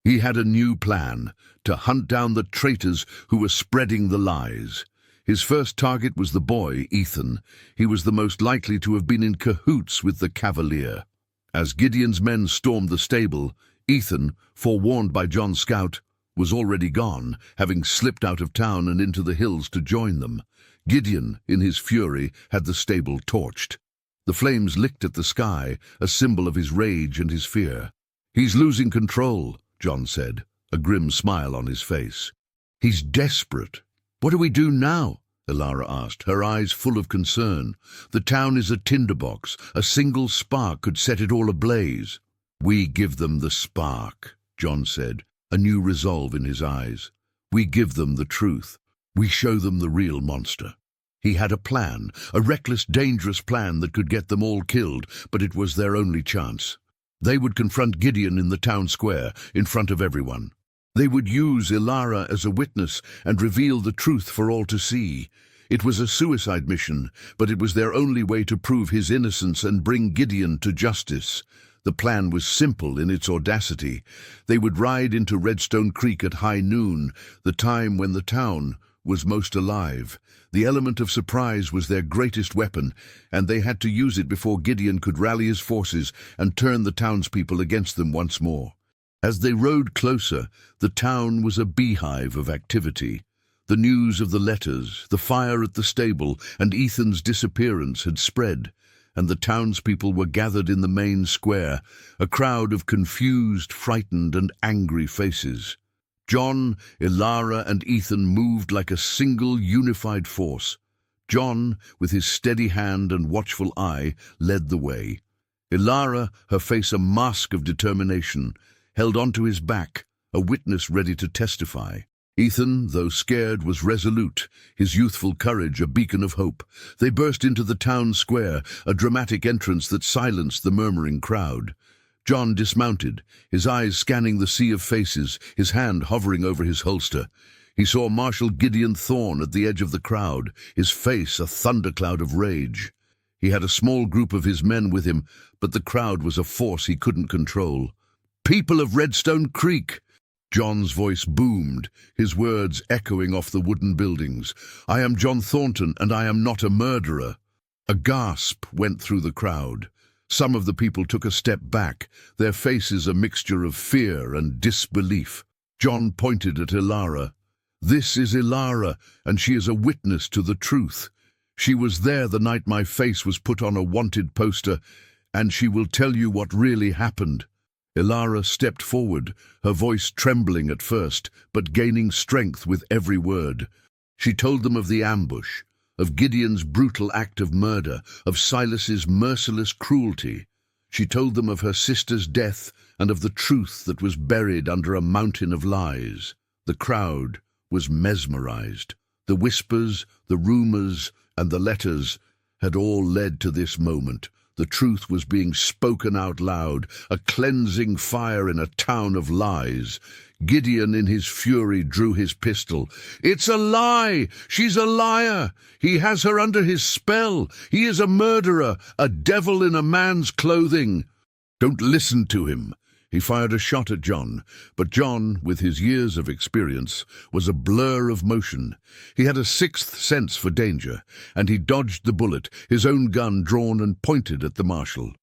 He had a new plan, to hunt down the traitors who were spreading the lies. His first target was the boy, Ethan. He was the most likely to have been in cahoots with the Cavalier. As Gideon's men stormed the stable, Ethan, forewarned by John's scout, was already gone, having slipped out of town and into the hills to join them. Gideon, in his fury, had the stable torched. The flames licked at the sky, a symbol of his rage and his fear. "He's losing control," John said, a grim smile on his face. "He's desperate." "What do we do now?" Ilara asked, her eyes full of concern. "The town is a tinderbox. A single spark could set it all ablaze." "We give them the spark," John said, a new resolve in his eyes. "We give them the truth. We show them the real monster." He had a plan, a reckless, dangerous plan that could get them all killed, but it was their only chance. They would confront Gideon in the town square, in front of everyone. They would use Ilara as a witness and reveal the truth for all to see. It was a suicide mission, but it was their only way to prove his innocence and bring Gideon to justice. The plan was simple in its audacity. They would ride into Redstone Creek at high noon, the time when the town was most alive. The element of surprise was their greatest weapon, and they had to use it before Gideon could rally his forces and turn the townspeople against them once more. As they rode closer, the town was a beehive of activity. The news of the letters, the fire at the stable, and Ethan's disappearance had spread, and the townspeople were gathered in the main square, a crowd of confused, frightened, and angry faces. John, Ilara, and Ethan moved like a single unified force. John, with his steady hand and watchful eye, led the way. Ilara, her face a mask of determination, held onto his back, a witness ready to testify. Ethan, though scared, was resolute, his youthful courage a beacon of hope. They burst into the town square, a dramatic entrance that silenced the murmuring crowd. John dismounted, his eyes scanning the sea of faces, his hand hovering over his holster. He saw Marshal Gideon Thorne at the edge of the crowd, his face a thundercloud of rage. He had a small group of his men with him, but the crowd was a force he couldn't control. "People of Redstone Creek!" John's voice boomed, his words echoing off the wooden buildings. "I am John Thornton, and I am not a murderer." A gasp went through the crowd. Some of the people took a step back, their faces a mixture of fear and disbelief. John pointed at Ilara. "This is Ilara, and she is a witness to the truth. She was there the night my face was put on a wanted poster, and she will tell you what really happened." Ilara stepped forward, her voice trembling at first, but gaining strength with every word. She told them of the ambush, of Gideon's brutal act of murder, of Silas's merciless cruelty. She told them of her sister's death and of the truth that was buried under a mountain of lies. The crowd was mesmerized. The whispers, the rumors, and the letters had all led to this moment. The truth was being spoken out loud, a cleansing fire in a town of lies. Gideon, in his fury, drew his pistol. "It's a lie! She's a liar! He has her under his spell! He is a murderer, a devil in a man's clothing!" "Don't listen to him!" He fired a shot at John, but John, with his years of experience, was a blur of motion. He had a sixth sense for danger, and he dodged the bullet, his own gun drawn and pointed at the marshal.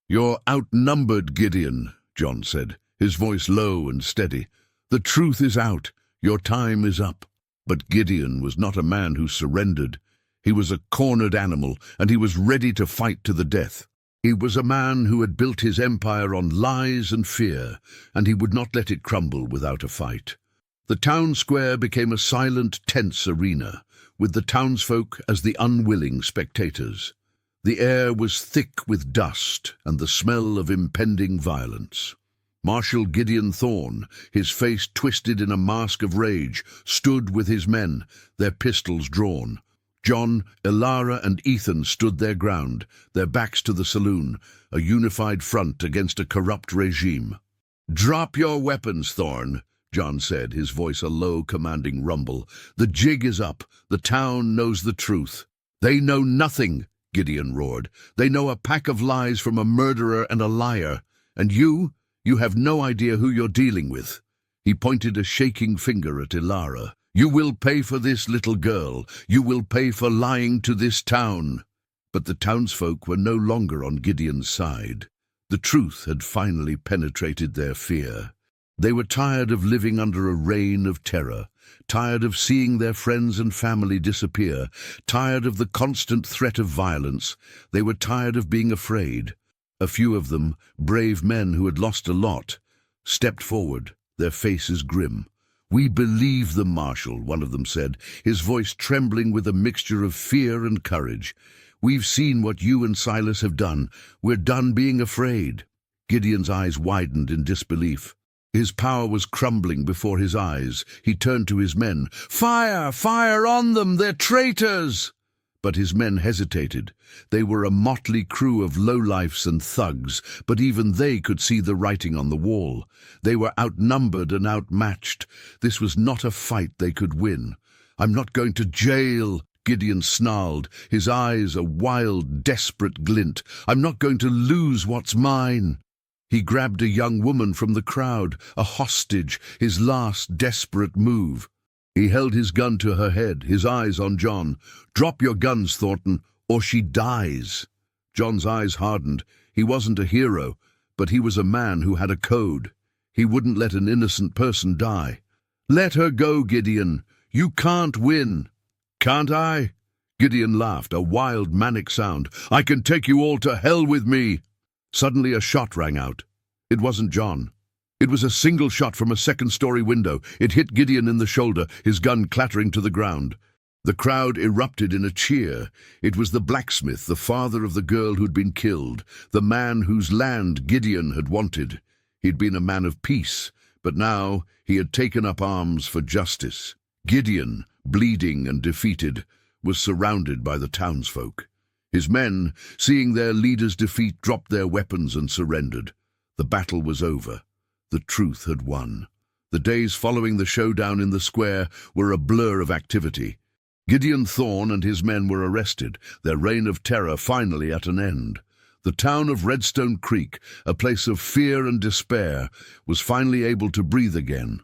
"You're outnumbered, Gideon," John said, his voice low and steady. "The truth is out. Your time is up." But Gideon was not a man who surrendered. He was a cornered animal, and he was ready to fight to the death. He was a man who had built his empire on lies and fear, and he would not let it crumble without a fight. The town square became a silent, tense arena, with the townsfolk as the unwilling spectators. The air was thick with dust and the smell of impending violence. Marshal Gideon Thorne, his face twisted in a mask of rage, stood with his men, their pistols drawn. John, Ilara, and Ethan stood their ground, their backs to the saloon, a unified front against a corrupt regime. "Drop your weapons, Thorne," John said, his voice a low, commanding rumble. "The jig is up. The town knows the truth." "They know nothing," Gideon roared. "They know a pack of lies from a murderer and a liar. And you have no idea who you're dealing with." He pointed a shaking finger at Ilara. "You will pay for this, little girl. You will pay for lying to this town." But the townsfolk were no longer on Gideon's side. The truth had finally penetrated their fear. They were tired of living under a reign of terror, tired of seeing their friends and family disappear, tired of the constant threat of violence. They were tired of being afraid. A few of them, brave men who had lost a lot, stepped forward, their faces grim. "We believe them, Marshal," one of them said, his voice trembling with a mixture of fear and courage. "We've seen what you and Silas have done. We're done being afraid." Gideon's eyes widened in disbelief. His power was crumbling before his eyes. He turned to his men. "Fire! Fire on them! They're traitors!" But his men hesitated. They were a motley crew of lowlifes and thugs, but even they could see the writing on the wall. They were outnumbered and outmatched. This was not a fight they could win. "I'm not going to jail," Gideon snarled, his eyes a wild, desperate glint. "I'm not going to lose what's mine." He grabbed a young woman from the crowd, a hostage, his last desperate move. He held his gun to her head, his eyes on John. "Drop your guns, Thornton, or she dies." John's eyes hardened. He wasn't a hero, but he was a man who had a code. He wouldn't let an innocent person die. "Let her go, Gideon. You can't win." "Can't I?" Gideon laughed, a wild, manic sound. "I can take you all to hell with me." Suddenly a shot rang out. It wasn't John. It was a single shot from a second-story window. It hit Gideon in the shoulder, his gun clattering to the ground. The crowd erupted in a cheer. It was the blacksmith, the father of the girl who'd been killed, the man whose land Gideon had wanted. He'd been a man of peace, but now he had taken up arms for justice. Gideon, bleeding and defeated, was surrounded by the townsfolk. His men, seeing their leader's defeat, dropped their weapons and surrendered. The battle was over. The truth had won. The days following the showdown in the square were a blur of activity. Gideon Thorne and his men were arrested, their reign of terror finally at an end. The town of Redstone Creek, a place of fear and despair, was finally able to breathe again.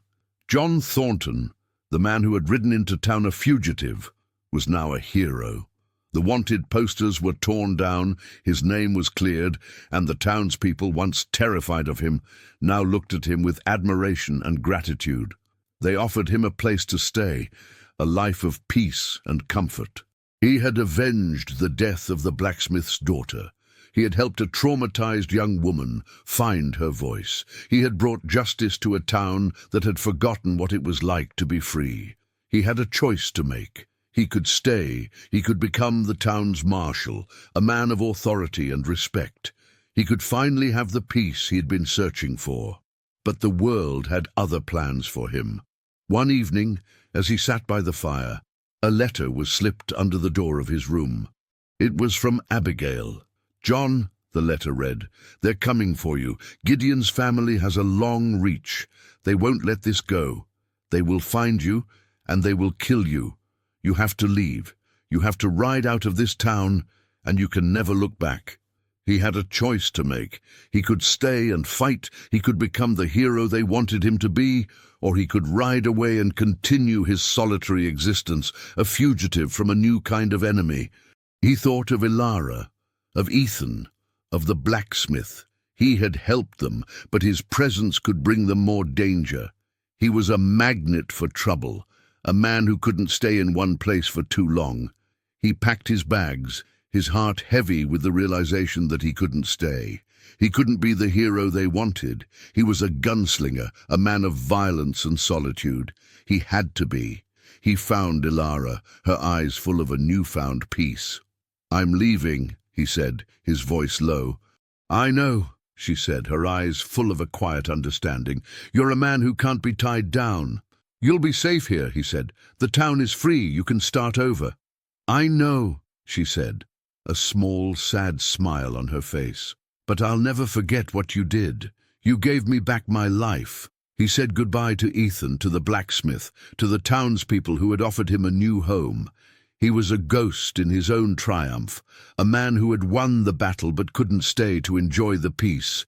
John Thornton, the man who had ridden into town a fugitive, was now a hero. The wanted posters were torn down, his name was cleared, and the townspeople, once terrified of him, now looked at him with admiration and gratitude. They offered him a place to stay, a life of peace and comfort. He had avenged the death of the blacksmith's daughter. He had helped a traumatized young woman find her voice. He had brought justice to a town that had forgotten what it was like to be free. He had a choice to make. He could stay, he could become the town's marshal, a man of authority and respect. He could finally have the peace he had been searching for. But the world had other plans for him. One evening, as he sat by the fire, a letter was slipped under the door of his room. It was from Abigail. "John," the letter read, "they're coming for you. Gideon's family has a long reach. They won't let this go. They will find you, and they will kill you. You have to leave. You have to ride out of this town, and you can never look back." He had a choice to make. He could stay and fight, he could become the hero they wanted him to be, or he could ride away and continue his solitary existence, a fugitive from a new kind of enemy. He thought of Ilara, of Ethan, of the blacksmith. He had helped them, but his presence could bring them more danger. He was a magnet for trouble, a man who couldn't stay in one place for too long. He packed his bags, his heart heavy with the realization that he couldn't stay. He couldn't be the hero they wanted. He was a gunslinger, a man of violence and solitude. He had to be. He found Ilara, her eyes full of a newfound peace. "I'm leaving," he said, his voice low. "I know," she said, her eyes full of a quiet understanding. "You're a man who can't be tied down." "You'll be safe here," he said. "The town is free. You can start over." "I know," she said, a small, sad smile on her face. "But I'll never forget what you did. You gave me back my life." He said goodbye to Ethan, to the blacksmith, to the townspeople who had offered him a new home. He was a ghost in his own triumph, a man who had won the battle but couldn't stay to enjoy the peace.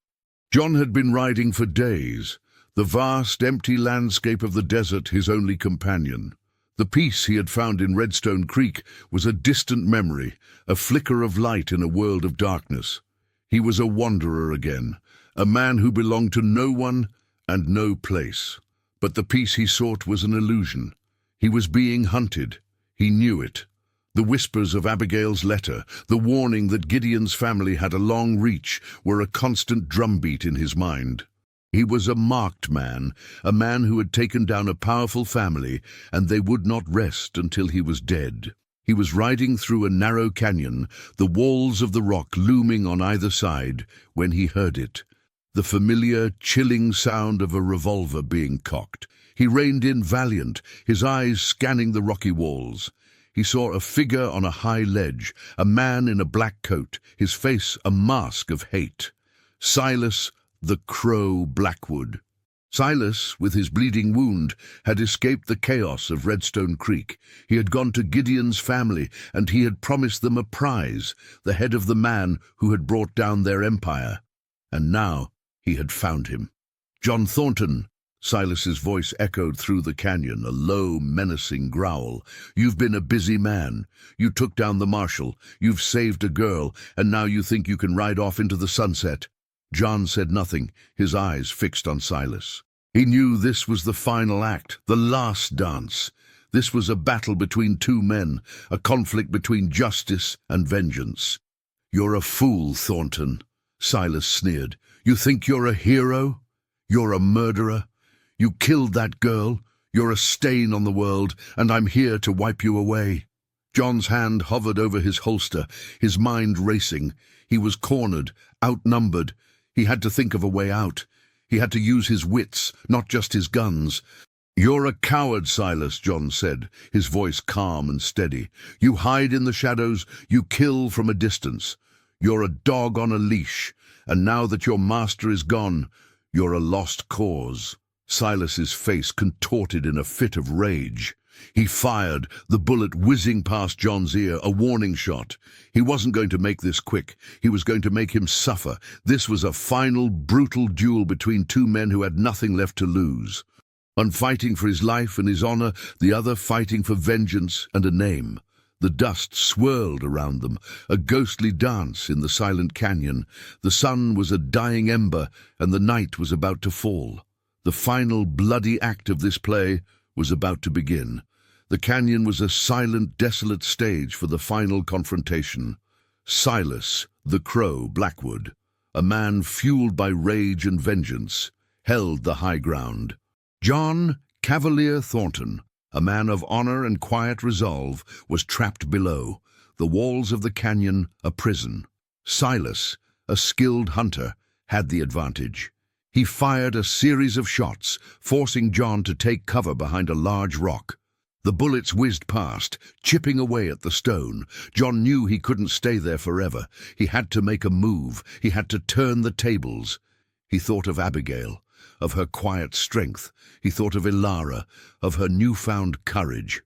John had been riding for days, the vast, empty landscape of the desert his only companion. The peace he had found in Redstone Creek was a distant memory, a flicker of light in a world of darkness. He was a wanderer again, a man who belonged to no one and no place. But the peace he sought was an illusion. He was being hunted. He knew it. The whispers of Abigail's letter, the warning that Gideon's family had a long reach, were a constant drumbeat in his mind. He was a marked man, a man who had taken down a powerful family, and they would not rest until he was dead. He was riding through a narrow canyon, the walls of the rock looming on either side, when he heard it. The familiar, chilling sound of a revolver being cocked. He reined in valiant, his eyes scanning the rocky walls. He saw a figure on a high ledge, a man in a black coat, his face a mask of hate. Silas, the Crow Blackwood. Silas, with his bleeding wound, had escaped the chaos of Redstone Creek. He had gone to Gideon's family, and he had promised them a prize, the head of the man who had brought down their empire. And now he had found him. "John Thornton," Silas's voice echoed through the canyon, a low, menacing growl. "You've been a busy man. You took down the marshal, you've saved a girl, and now you think you can ride off into the sunset." John said nothing, his eyes fixed on Silas. He knew this was the final act, the last dance. This was a battle between two men, a conflict between justice and vengeance. "You're a fool, Thornton," Silas sneered. "You think you're a hero? You're a murderer. You killed that girl. You're a stain on the world, and I'm here to wipe you away." John's hand hovered over his holster, his mind racing. He was cornered, outnumbered. He had to think of a way out. He had to use his wits, not just his guns. "You're a coward, Silas," John said, his voice calm and steady. "You hide in the shadows, you kill from a distance. You're a dog on a leash, and now that your master is gone, you're a lost cause." Silas's face contorted in a fit of rage. He fired, the bullet whizzing past John's ear, a warning shot. He wasn't going to make this quick. He was going to make him suffer. This was a final, brutal duel between two men who had nothing left to lose. One fighting for his life and his honor, the other fighting for vengeance and a name. The dust swirled around them, a ghostly dance in the silent canyon. The sun was a dying ember, and the night was about to fall. The final bloody act of this play was about to begin. The canyon was a silent, desolate stage for the final confrontation. Silas, the Crow Blackwood, a man fueled by rage and vengeance, held the high ground. John Cavalier Thornton, a man of honor and quiet resolve, was trapped below, the walls of the canyon a prison. Silas, a skilled hunter, had the advantage. He fired a series of shots, forcing John to take cover behind a large rock. The bullets whizzed past, chipping away at the stone. John knew he couldn't stay there forever. He had to make a move. He had to turn the tables. He thought of Abigail, of her quiet strength. He thought of Ilara, of her newfound courage.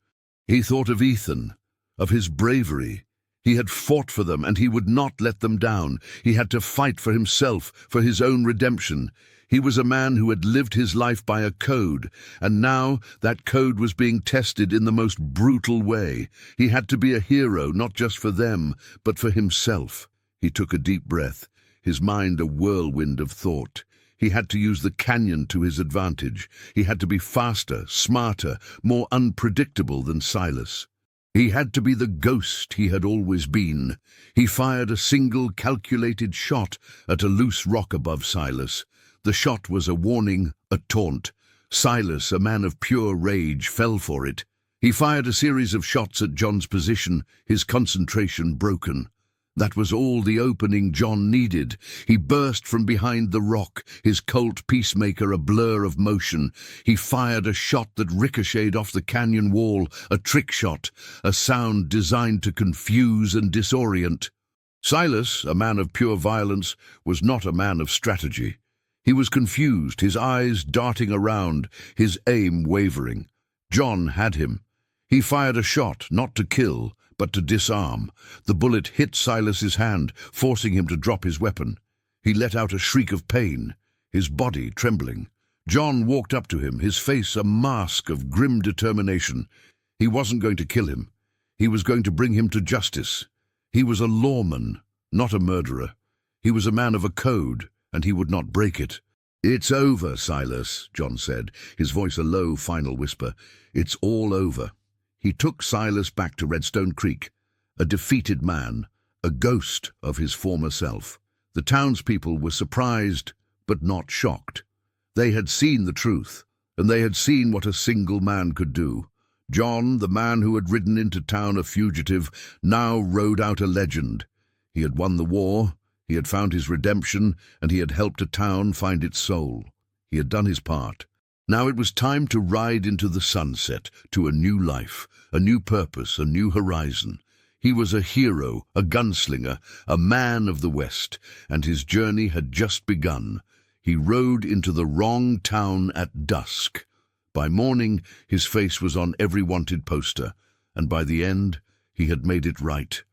He thought of Ethan, of his bravery. He had fought for them, and he would not let them down. He had to fight for himself, for his own redemption. He was a man who had lived his life by a code, and now that code was being tested in the most brutal way. He had to be a hero, not just for them, but for himself. He took a deep breath, his mind a whirlwind of thought. He had to use the canyon to his advantage. He had to be faster, smarter, more unpredictable than Silas. He had to be the ghost he had always been. He fired a single calculated shot at a loose rock above Silas. The shot was a warning, a taunt. Silas, a man of pure rage, fell for it. He fired a series of shots at John's position, his concentration broken. That was all the opening John needed. He burst from behind the rock, his Colt Peacemaker a blur of motion. He fired a shot that ricocheted off the canyon wall, a trick shot, a sound designed to confuse and disorient. Silas, a man of pure violence, was not a man of strategy. He was confused, his eyes darting around, his aim wavering. John had him. He fired a shot, not to kill, but to disarm. The bullet hit Silas's hand, forcing him to drop his weapon. He let out a shriek of pain, his body trembling. John walked up to him, his face a mask of grim determination. He wasn't going to kill him. He was going to bring him to justice. He was a lawman, not a murderer. He was a man of a code, and he would not break it. "It's over, Silas," John said, his voice a low, final whisper. "It's all over." He took Silas back to Redstone Creek, a defeated man, a ghost of his former self. The townspeople were surprised, but not shocked. They had seen the truth, and they had seen what a single man could do. John, the man who had ridden into town a fugitive, now rode out a legend. He had won the war, he had found his redemption, and he had helped a town find its soul. He had done his part. Now it was time to ride into the sunset, to a new life, a new purpose, a new horizon. He was a hero, a gunslinger, a man of the West, and his journey had just begun. He rode into the wrong town at dusk. By morning, his face was on every wanted poster, and by the end, he had made it right.